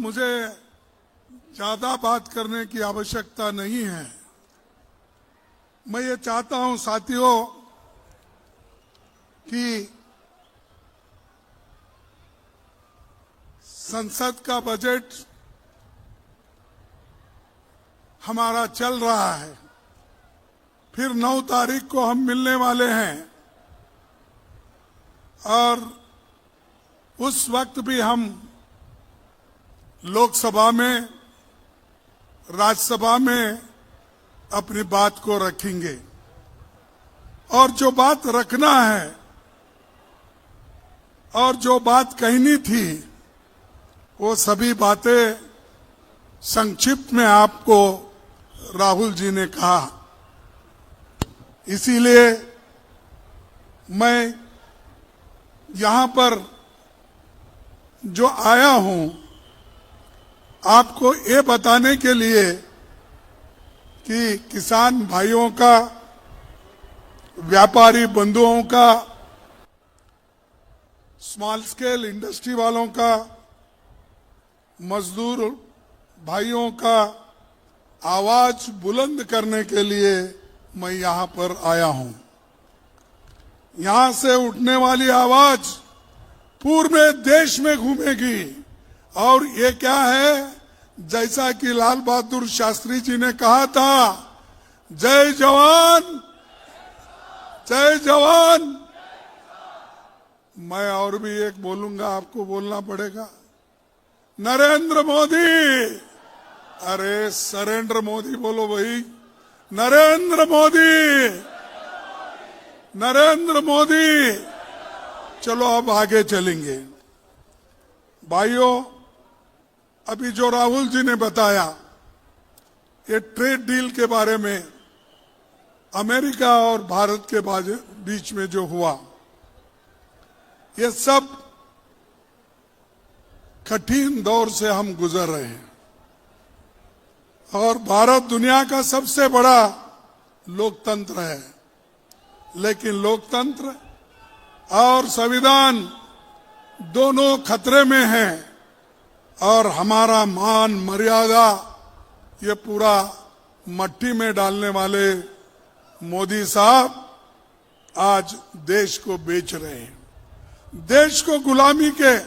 मुझे ज्यादा बात करने की आवश्यकता नहीं है। मैं ये चाहता हूं साथियों कि संसद का बजट हमारा चल रहा है, फिर 9 तारीख को हम मिलने वाले हैं और उस वक्त भी हम लोकसभा में, राज्यसभा में अपनी बात को रखेंगे और जो बात रखना है और जो बात कहनी थी वो सभी बातें संक्षिप्त में आपको राहुल जी ने कहा। इसीलिए मैं यहां पर जो आया हूं आपको ये बताने के लिए कि किसान भाइयों का, व्यापारी बंधुओं का, स्मॉल स्केल इंडस्ट्री वालों का, मजदूर भाइयों का आवाज बुलंद करने के लिए मैं यहां पर आया हूं। यहां से उठने वाली आवाज पूरे देश में घूमेगी और ये क्या है, जैसा कि लाल बहादुर शास्त्री जी ने कहा था, जय जवान जय जवान। मैं और भी एक बोलूंगा, आपको बोलना पड़ेगा, नरेंद्र मोदी। अरे सरेंद्र मोदी बोलो भाई, नरेंद्र मोदी, नरेंद्र मोदी। चलो अब आगे चलेंगे। भाइयों, अभी जो राहुल जी ने बताया ये ट्रेड डील के बारे में, अमेरिका और भारत के बीच में जो हुआ, ये सब कठिन दौर से हम गुजर रहे हैं और भारत दुनिया का सबसे बड़ा लोकतंत्र है, लेकिन लोकतंत्र और संविधान दोनों खतरे में हैं और हमारा मान मर्यादा ये पूरा मट्टी में डालने वाले मोदी साहब आज देश को बेच रहे हैं, देश को गुलामी के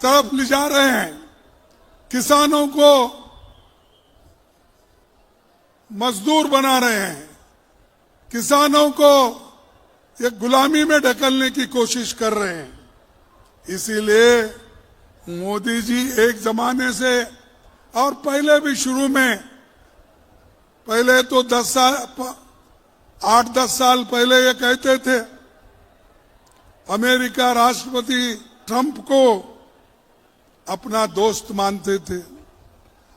तरफ ले जा रहे हैं, किसानों को मजदूर बना रहे हैं, किसानों को ये गुलामी में ढकेलने की कोशिश कर रहे हैं। इसीलिए मोदी जी एक जमाने से और पहले भी शुरू में, पहले तो 8-10 साल पहले ये कहते थे, अमेरिका राष्ट्रपति ट्रंप को अपना दोस्त मानते थे।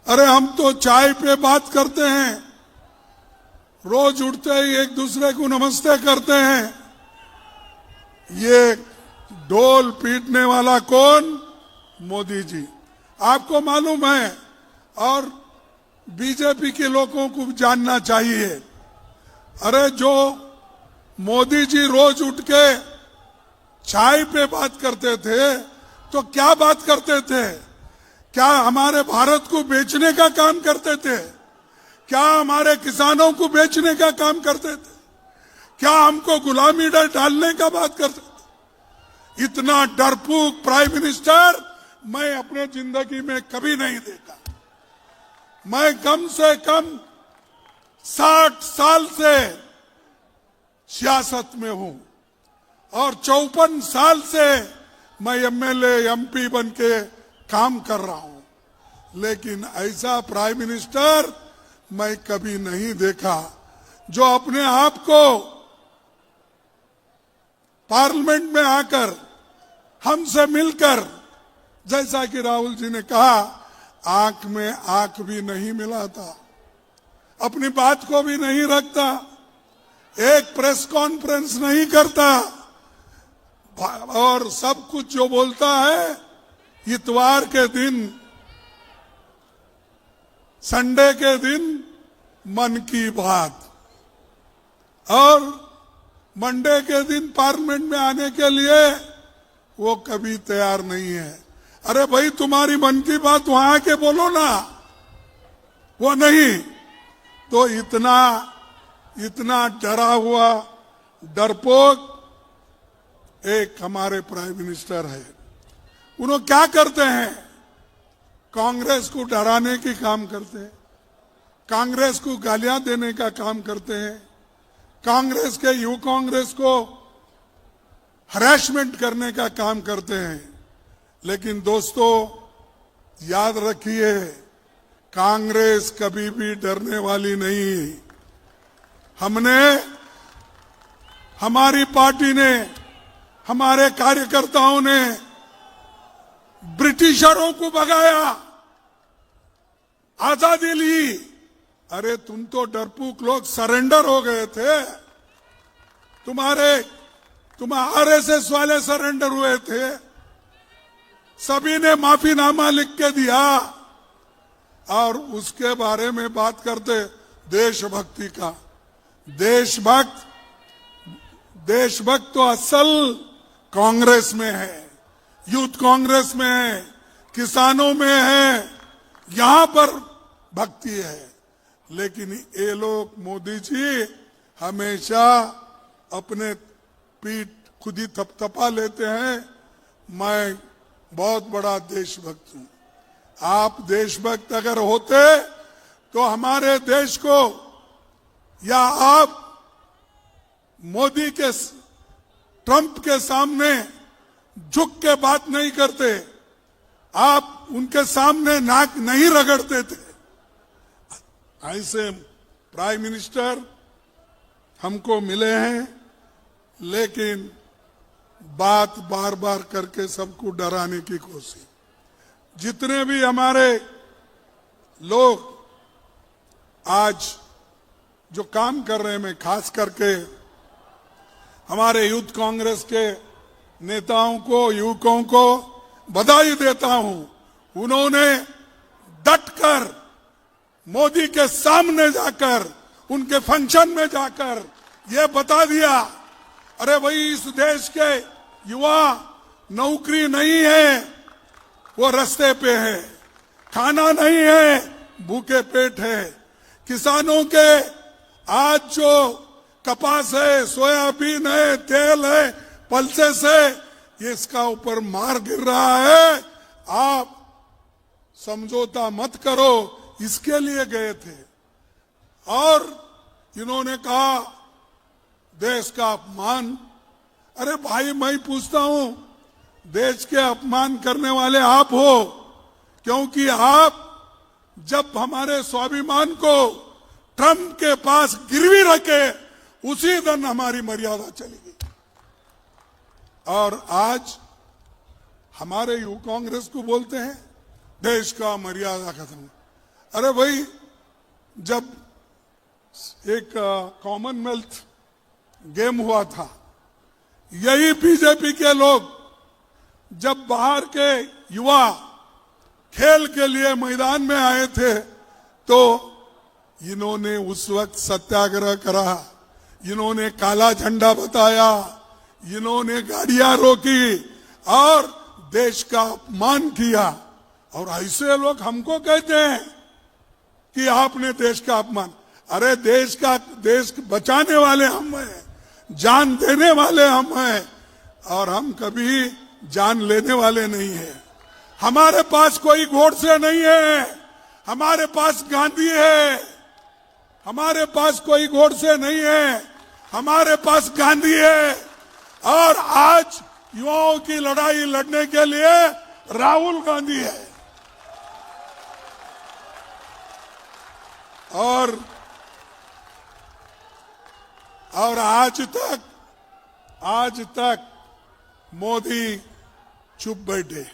अरे हम तो चाय पे बात करते हैं, रोज उठते ही एक दूसरे को नमस्ते करते हैं। ये ढोल पीटने वाला कौन? मोदी जी। आपको मालूम है और बीजेपी के लोगों को जानना चाहिए, अरे जो मोदी जी रोज उठ के चाय पे बात करते थे तो क्या बात करते थे? क्या हमारे भारत को बेचने का काम करते थे? क्या हमारे किसानों को बेचने का काम करते थे? क्या हमको गुलामी डालने का बात करते थे? इतना डरपोक प्राइम मिनिस्टर मैं अपने जिंदगी में कभी नहीं देखा। मैं कम से कम 60 साल से सियासत में हूं और 54 साल से मैं एमएलए एमपी बन के काम कर रहा हूं, लेकिन ऐसा प्राइम मिनिस्टर मैं कभी नहीं देखा जो अपने आप को पार्लियामेंट में आकर हमसे मिलकर, जैसा कि राहुल जी ने कहा, आंख में आंख भी नहीं मिलाता, अपनी बात को भी नहीं रखता, एक प्रेस कॉन्फ्रेंस नहीं करता और सब कुछ जो बोलता है इतवार के दिन, संडे के दिन मन की बात, और मंडे के दिन पार्लियामेंट में आने के लिए वो कभी तैयार नहीं है। अरे भाई तुम्हारी मन की बात वहां आके बोलो ना, वो नहीं। तो इतना डरा हुआ डरपोक एक हमारे प्राइम मिनिस्टर है। उन्होंने क्या करते हैं, कांग्रेस को डराने की काम करते हैं, कांग्रेस को गालियां देने का काम करते हैं, कांग्रेस के युवा कांग्रेस को हरासमेंट करने का काम करते हैं। लेकिन दोस्तों याद रखिए, कांग्रेस कभी भी डरने वाली नहीं। हमारी पार्टी ने, हमारे कार्यकर्ताओं ने ब्रिटिशरों को भगाया, आजादी ली। अरे तुम तो डरपोक लोग सरेंडर हो गए थे, तुम आरएसएस वाले सरेंडर हुए थे, सभी ने माफीनामा लिख के दिया। और उसके बारे में बात करते देशभक्ति का। देशभक्त तो असल कांग्रेस में है, यूथ कांग्रेस में है, किसानों में है, यहां पर भक्ति है। लेकिन ये लोग, मोदी जी हमेशा अपने पीठ खुद ही थपथपा लेते हैं, मैं बहुत बड़ा देशभक्त हूं। आप देशभक्त अगर होते तो हमारे देश को, या आप मोदी के, ट्रंप के सामने झुक के बात नहीं करते, आप उनके सामने नाक नहीं रगड़ते थे। ऐसे प्राइम मिनिस्टर हमको मिले हैं, लेकिन बात बार बार करके सबको डराने की कोशिश। जितने भी हमारे लोग आज जो काम कर रहे हैं, मैं खास करके हमारे यूथ कांग्रेस के नेताओं को, युवकों को बधाई देता हूं। उन्होंने डटकर मोदी के सामने जाकर, उनके फंक्शन में जाकर ये बता दिया, अरे भाई इस देश के युवा नौकरी नहीं है, वो रास्ते पे है, खाना नहीं है, भूखे पेट है। किसानों के आज जो कपास है, सोयाबीन है, तेल है, पल्सेस है, ये इसका ऊपर मार गिर रहा है। आप समझौता मत करो, इसके लिए गए थे। और इन्होंने कहा देश का अपमान। अरे भाई मैं पूछता हूं, देश के अपमान करने वाले आप हो, क्योंकि आप जब हमारे स्वाभिमान को ट्रंप के पास गिरवी रखे, उसी दिन हमारी मर्यादा चली गई। और आज हमारे युवा कांग्रेस को बोलते हैं देश का मर्यादा खत्म। अरे भाई, जब एक कॉमनवेल्थ गेम हुआ था, यही बीजेपी के लोग जब बाहर के युवा खेल के लिए मैदान में आए थे, तो इन्होंने उस वक्त सत्याग्रह करा, इन्होंने काला झंडा बताया, इन्होंने गाड़ियां रोकी और देश का अपमान किया। और ऐसे लोग हमको कहते हैं कि आपने देश का अपमान। अरे देश बचाने वाले हम हैं, जान देने वाले हम हैं, और हम कभी जान लेने वाले नहीं हैं। हमारे पास कोई गोडसे नहीं है, हमारे पास गांधी है। हमारे पास कोई गोडसे नहीं है, हमारे पास गांधी है। और आज युवाओं की लड़ाई लड़ने के लिए राहुल गांधी है। और आज तक मोदी चुप बैठे।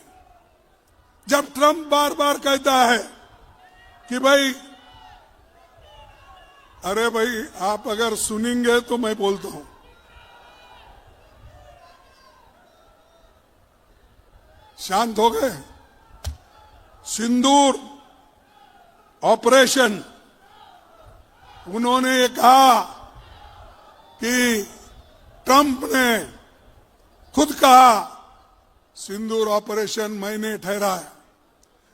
जब ट्रंप बार बार कहता है कि भाई, अरे भाई आप अगर सुनेंगे तो मैं बोलता हूं, शांत हो गए। सिंदूर ऑपरेशन, उन्होंने ये कहा कि ट्रंप ने खुद कहा सिंदूर ऑपरेशन मैंने ठहराया,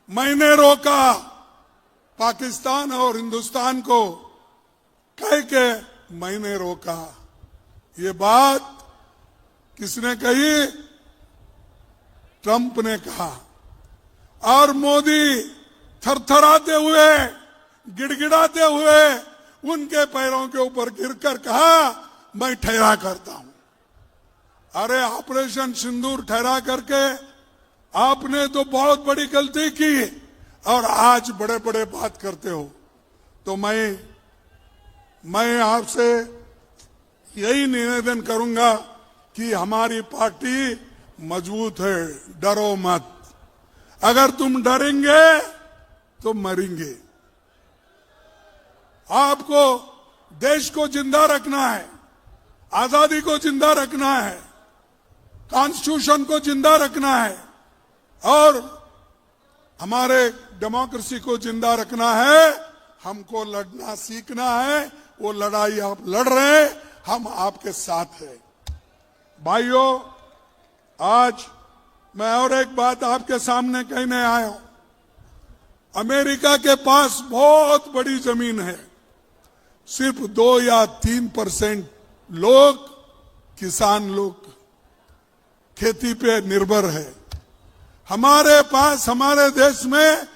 मैंने रोका, पाकिस्तान और हिंदुस्तान को कह के मैंने रोका। ये बात किसने कही? ट्रंप ने कहा। और मोदी थरथराते हुए, गिड़गिड़ाते हुए उनके पैरों के ऊपर गिरकर कहा, मैं ठहरा करता हूं। अरे ऑपरेशन सिंदूर ठहरा करके आपने तो बहुत बड़ी गलती की और आज बड़े बड़े बात करते हो। तो मैं आपसे यही निवेदन करूंगा कि हमारी पार्टी मजबूत है, डरो मत। अगर तुम डरेंगे तो मरेंगे। आपको देश को जिंदा रखना है, आजादी को जिंदा रखना है, कॉन्स्टिट्यूशन को जिंदा रखना है और हमारे डेमोक्रेसी को जिंदा रखना है। हमको लड़ना सीखना है। वो लड़ाई आप लड़ रहे हैं, हम आपके साथ हैं। भाइयों, आज मैं और एक बात आपके सामने कहने आया हूं। अमेरिका के पास बहुत बड़ी जमीन है, सिर्फ 2 या 3% लोग, किसान लोग खेती पे निर्भर है। हमारे पास, हमारे देश में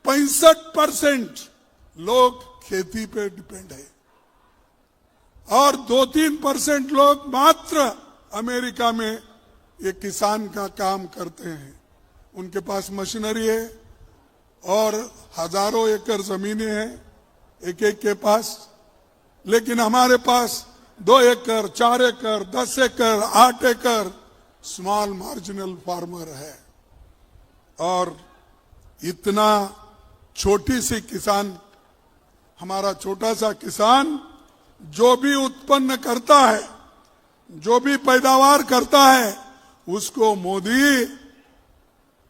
65% लोग खेती पे डिपेंड है और 2-3% लोग मात्र अमेरिका में ये किसान का काम करते हैं। उनके पास मशीनरी है और हजारों एकड़ जमीनें हैं एक एक के पास। लेकिन हमारे पास 2 एकड़, 4 एकड़, 10 एकड़, 8 एकड़ स्मॉल मार्जिनल फार्मर है। और इतना छोटी सी किसान, हमारा छोटा सा किसान जो भी उत्पन्न करता है, जो भी पैदावार करता है, उसको मोदी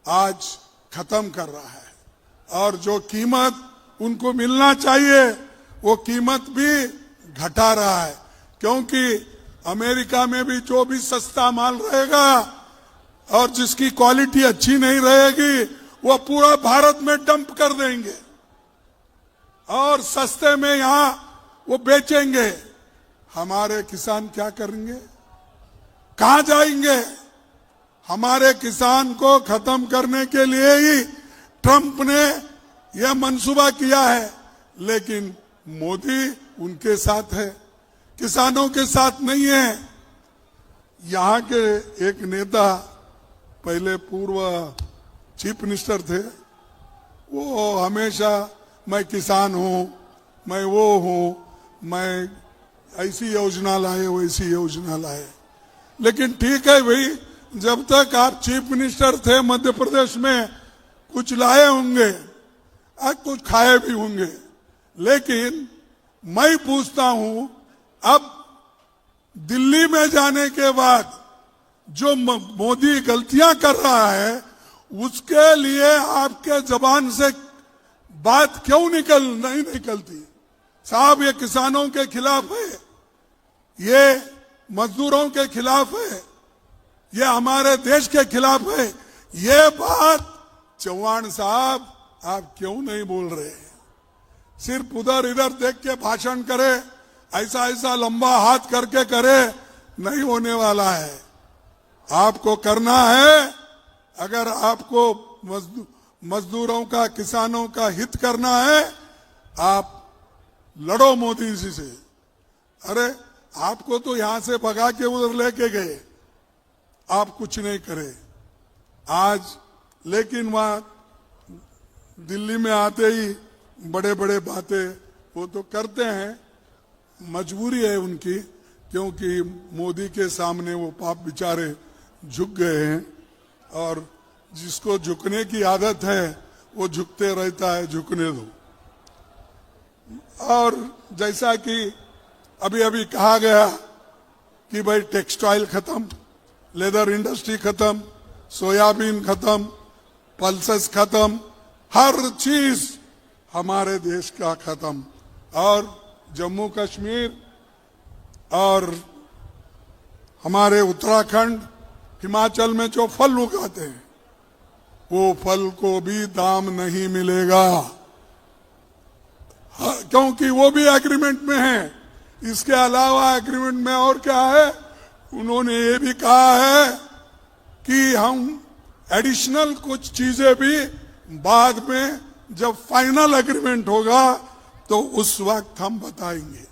आज खत्म कर रहा है। और जो कीमत उनको मिलना चाहिए वो कीमत भी घटा रहा है। क्योंकि अमेरिका में भी जो भी सस्ता माल रहेगा और जिसकी क्वालिटी अच्छी नहीं रहेगी वो पूरा भारत में डंप कर देंगे और सस्ते में यहां वो बेचेंगे। हमारे किसान क्या करेंगे? कहां जाएंगे? हमारे किसान को खत्म करने के लिए ही ट्रंप ने यह मंसूबा किया है। लेकिन मोदी उनके साथ है, किसानों के साथ नहीं है। यहां के एक नेता, पहले पूर्व चीफ मिनिस्टर थे, वो हमेशा मैं किसान हूं, मैं वो हूं, मैं ऐसी योजना लाए, वैसी योजना लाए। लेकिन ठीक है भाई, जब तक आप चीफ मिनिस्टर थे मध्य प्रदेश में कुछ लाए होंगे और कुछ खाए भी होंगे। लेकिन मैं पूछता हूं, अब दिल्ली में जाने के बाद जो मोदी गलतियां कर रहा है उसके लिए आपके जबान से बात क्यों नहीं निकलती? साहब, ये किसानों के खिलाफ है, ये मजदूरों के खिलाफ है, ये हमारे देश के खिलाफ है। ये बात चौहान साहब आप क्यों नहीं बोल रहे? सिर्फ उधर इधर देख के भाषण करे, ऐसा ऐसा लंबा हाथ करके करे, नहीं होने वाला है। आपको करना है, अगर आपको मजदूरों का, किसानों का हित करना है, आप लड़ो मोदी जी से। अरे आपको तो यहां से भगा के उधर लेके गए, आप कुछ नहीं करे आज। लेकिन वहां दिल्ली में आते ही बड़े बड़े बातें वो तो करते हैं, मजबूरी है उनकी, क्योंकि मोदी के सामने वो पाप बेचारे झुक गए हैं। और जिसको झुकने की आदत है वो झुकते रहता है, झुकने दो। और जैसा कि अभी अभी कहा गया कि भाई टेक्सटाइल खत्म, लेदर इंडस्ट्री खत्म, सोयाबीन खत्म, पल्सेस खत्म, हर चीज हमारे देश का खत्म। और जम्मू कश्मीर और हमारे उत्तराखंड हिमाचल में जो फल उगाते हैं वो फल को भी दाम नहीं मिलेगा, क्योंकि वो भी एग्रीमेंट में है। इसके अलावा एग्रीमेंट में और क्या है, उन्होंने ये भी कहा है कि हम एडिशनल कुछ चीजें भी बाद में जब फाइनल एग्रीमेंट होगा तो उस वक्त हम बताएंगे।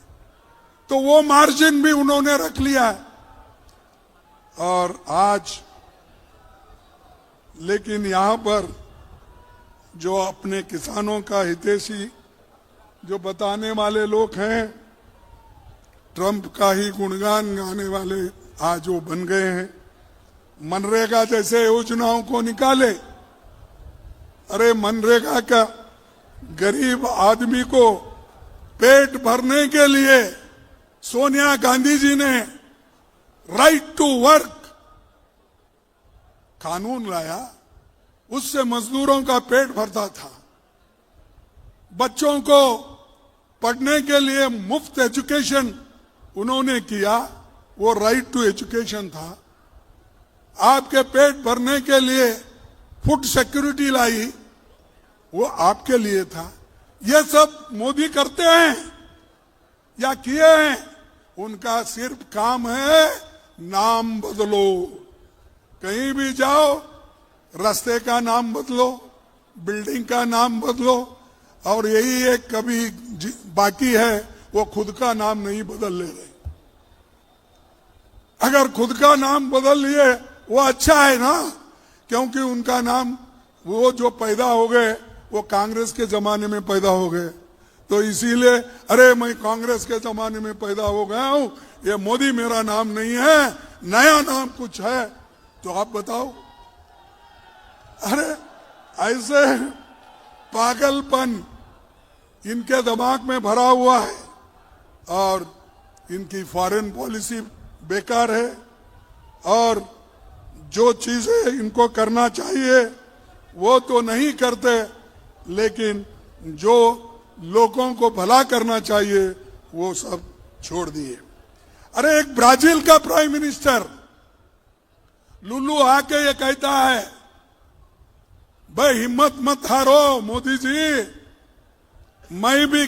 तो वो मार्जिन भी उन्होंने रख लिया है। और आज लेकिन यहां पर जो अपने किसानों का हितैषी जो बताने वाले लोग हैं, ट्रंप का ही गुणगान गाने वाले आज वो बन गए हैं। मनरेगा जैसे योजनाओं को निकाले, अरे मनरेगा का गरीब आदमी को पेट भरने के लिए सोनिया गांधी जी ने राइट टू वर्क कानून लाया, उससे मजदूरों का पेट भरता था। बच्चों को पढ़ने के लिए मुफ्त एजुकेशन उन्होंने किया, वो राइट टू एजुकेशन था। आपके पेट भरने के लिए फूड सिक्योरिटी लाई, वो आपके लिए था। ये सब मोदी करते हैं या किए हैं? उनका सिर्फ काम है नाम बदलो। कहीं भी जाओ रास्ते का नाम बदलो, बिल्डिंग का नाम बदलो, और यही एक कभी बाकी है, वो खुद का नाम नहीं बदल ले रहे। अगर खुद का नाम बदल लिए वो अच्छा है ना, क्योंकि उनका नाम वो जो पैदा हो गए वो कांग्रेस के जमाने में पैदा हो गए, तो इसीलिए अरे मैं कांग्रेस के जमाने में पैदा हो गया हूं, ये मोदी मेरा नाम नहीं है, नया नाम कुछ है तो आप बताओ। अरे ऐसे पागलपन इनके दिमाग में भरा हुआ है और इनकी फॉरेन पॉलिसी बेकार है, और जो चीजें इनको करना चाहिए वो तो नहीं करते, लेकिन जो लोगों को भला करना चाहिए वो सब छोड़ दिए। अरे एक ब्राजील का प्राइम मिनिस्टर लुलू आके ये कहता है, भाई हिम्मत मत हारो मोदी जी, मैं भी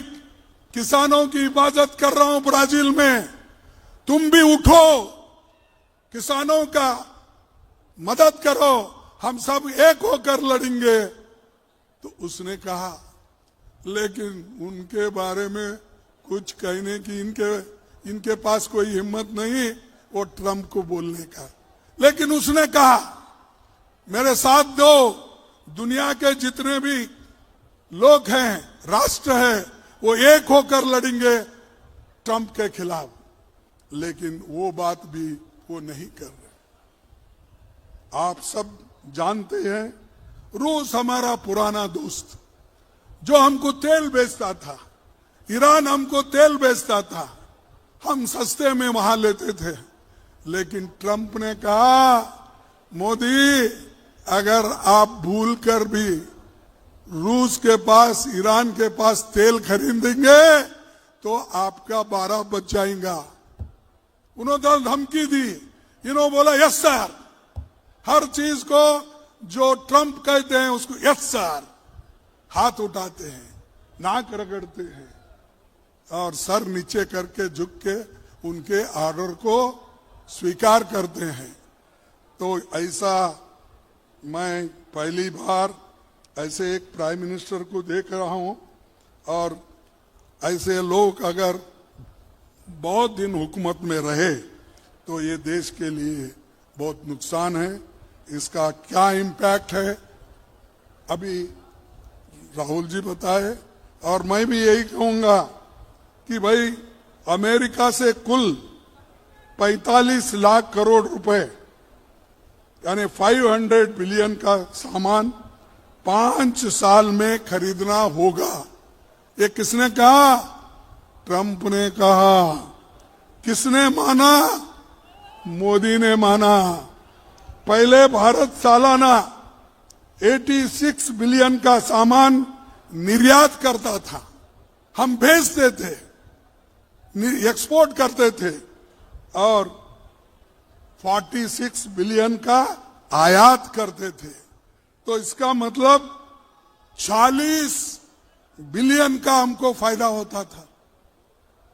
किसानों की हिफाजत कर रहा हूं ब्राजील में, तुम भी उठो, किसानों का मदद करो, हम सब एक होकर लड़ेंगे। तो उसने कहा, लेकिन उनके बारे में कुछ कहने की इनके पास कोई हिम्मत नहीं वो ट्रंप को बोलने का। लेकिन उसने कहा मेरे साथ दो, दुनिया के जितने भी लोग हैं, राष्ट्र है, वो एक होकर लड़ेंगे ट्रंप के खिलाफ। लेकिन वो बात भी वो नहीं कर रहे। आप सब जानते हैं रूस हमारा पुराना दोस्त, जो हमको तेल बेचता था, ईरान हमको तेल बेचता था, हम सस्ते में वहां लेते थे। लेकिन ट्रंप ने कहा, मोदी अगर आप भूल कर भी रूस के पास, ईरान के पास तेल खरीदेंगे तो आपका 12 बच जाएगा। उन्होंने धमकी दी, इन्होंने बोला यस सर, हर चीज को जो ट्रंप कहते हैं उसको यस सर, हाथ उठाते हैं, नाक रगड़ते हैं और सर नीचे करके झुक के उनके ऑर्डर को स्वीकार करते हैं। तो ऐसा मैं पहली बार ऐसे एक प्राइम मिनिस्टर को देख रहा हूं, और ऐसे लोग अगर बहुत दिन हुकूमत में रहे तो ये देश के लिए बहुत नुकसान है। इसका क्या इम्पैक्ट है अभी राहुल जी बताए, और मैं भी यही कहूंगा कि भाई अमेरिका से कुल 45 लाख करोड़ रुपए यानी 500 बिलियन का सामान 5 साल में खरीदना होगा। ये किसने कहा? ट्रंप ने कहा। किसने माना? मोदी ने माना। पहले भारत सालाना 86 बिलियन का सामान निर्यात करता था, हम भेजते थे, एक्सपोर्ट करते थे, और 46 बिलियन का आयात करते थे। तो इसका मतलब 40 बिलियन का हमको फायदा होता था।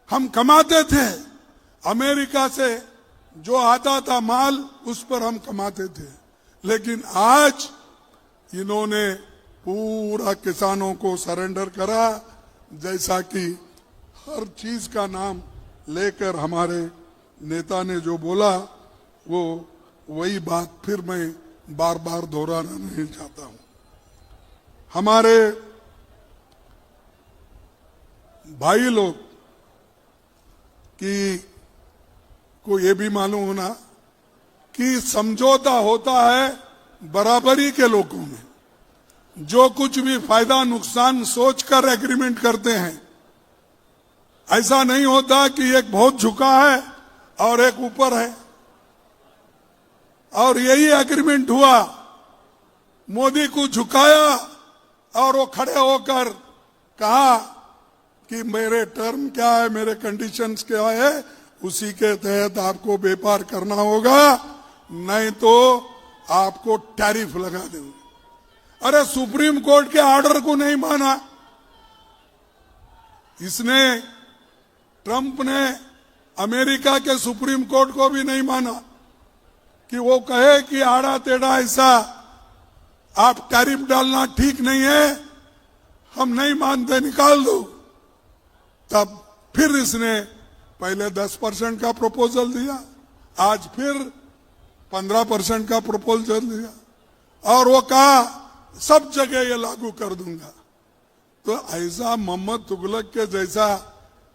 हम कमाते थे, अमेरिका से जो आता था माल उस पर हम कमाते थे। लेकिन आज इन्होंने पूरा किसानों को सरेंडर करा, जैसा कि हर चीज का नाम लेकर हमारे नेता ने जो बोला, वो वही बात फिर मैं बार बार दोहराना नहीं चाहता हूं। हमारे भाई लोग को ये भी मालूम होना कि समझौता होता है बराबरी के लोगों में। जो कुछ भी फायदा नुकसान सोचकर एग्रीमेंट करते हैं, ऐसा नहीं होता कि एक बहुत झुका है और एक ऊपर है। और यही एग्रीमेंट हुआ, मोदी को झुकाया और वो खड़े होकर कहा कि मेरे टर्म क्या है, मेरे कंडीशंस क्या है, उसी के तहत आपको व्यापार करना होगा, नहीं तो आपको टैरिफ लगा देंगे। अरे सुप्रीम कोर्ट के ऑर्डर को नहीं माना इसने, ट्रंप ने अमेरिका के सुप्रीम कोर्ट को भी नहीं माना कि वो कहे कि आड़ा टेढ़ा ऐसा आप टैरिफ डालना ठीक नहीं है, हम नहीं मानते, निकाल दो। तब फिर इसने पहले 10% का प्रपोजल दिया, आज फिर 15% का प्रपोजल दिया और वो कहा सब जगह ये लागू कर दूंगा। तो ऐसा मोहम्मद तुगलक के जैसा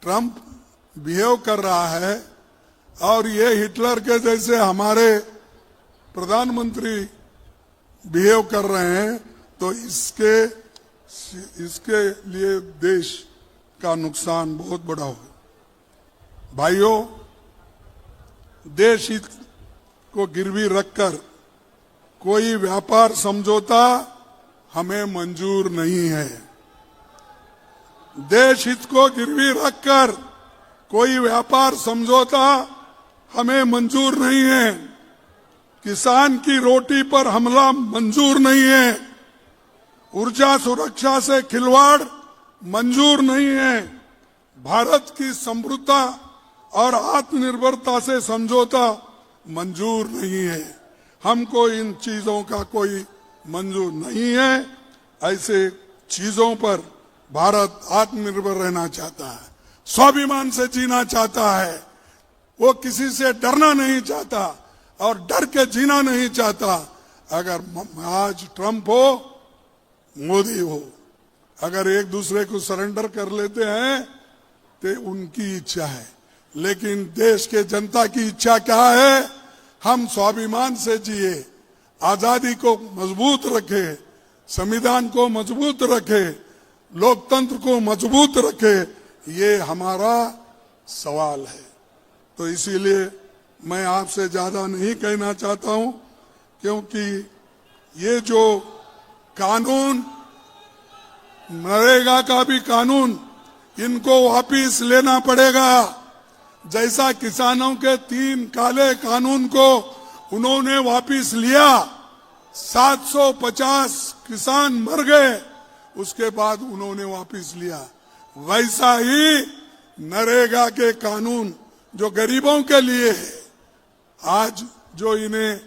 ट्रंप बिहेव कर रहा है और ये हिटलर के जैसे हमारे प्रधानमंत्री बिहेव कर रहे हैं, तो इसके लिए देश का नुकसान बहुत बड़ा हो। भाइयों, देश हित को गिरवी रखकर कोई व्यापार समझौता हमें मंजूर नहीं है। देश हित को गिरवी रखकर कोई व्यापार समझौता हमें मंजूर नहीं है। किसान की रोटी पर हमला मंजूर नहीं है। ऊर्जा सुरक्षा से खिलवाड़ मंजूर नहीं है। भारत की समृद्धता और आत्मनिर्भरता से समझौता मंजूर नहीं है। हमको इन चीजों का कोई मंजूर नहीं है। ऐसे चीजों पर भारत आत्मनिर्भर रहना चाहता है, स्वाभिमान से जीना चाहता है। वो किसी से डरना नहीं चाहता और डर के जीना नहीं चाहता। अगर आज ट्रंप हो, मोदी हो, अगर एक दूसरे को सरेंडर कर लेते हैं तो उनकी इच्छा है, लेकिन देश के जनता की इच्छा क्या है? हम स्वाभिमान से जिए, आजादी को मजबूत रखे, संविधान को मजबूत रखे, लोकतंत्र को मजबूत रखे, ये हमारा सवाल है। तो इसीलिए मैं आपसे ज्यादा नहीं कहना चाहता हूं, क्योंकि ये जो कानून, नरेगा का भी कानून, इनको वापिस लेना पड़ेगा। जैसा किसानों के 3 काले कानून को उन्होंने वापिस लिया, 750 किसान मर गए, उसके बाद उन्होंने वापिस लिया, वैसा ही नरेगा के कानून जो गरीबों के लिए है, आज जो इन्हें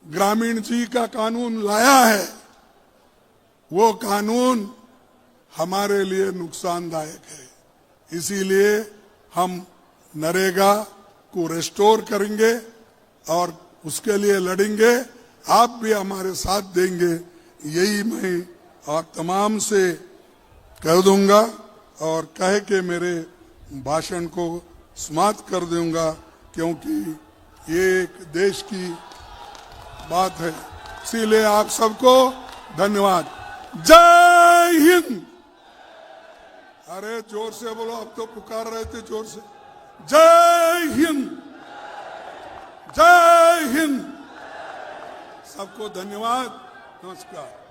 ग्रामीण जी का कानून लाया है, वो कानून हमारे लिए नुकसानदायक है। इसीलिए हम नरेगा को रेस्टोर करेंगे और उसके लिए लड़ेंगे। आप भी हमारे साथ देंगे, यही मैं आप तमाम से कह दूंगा और कह के मेरे भाषण को समाप्त कर दूंगा, क्योंकि ये एक देश की बात है। इसीलिए आप सबको धन्यवाद। जय हिंद। अरे जोर से बोलो, अब तो पुकार रहे थे जोर से। जय हिंद, जय हिंद। सबको धन्यवाद, नमस्कार।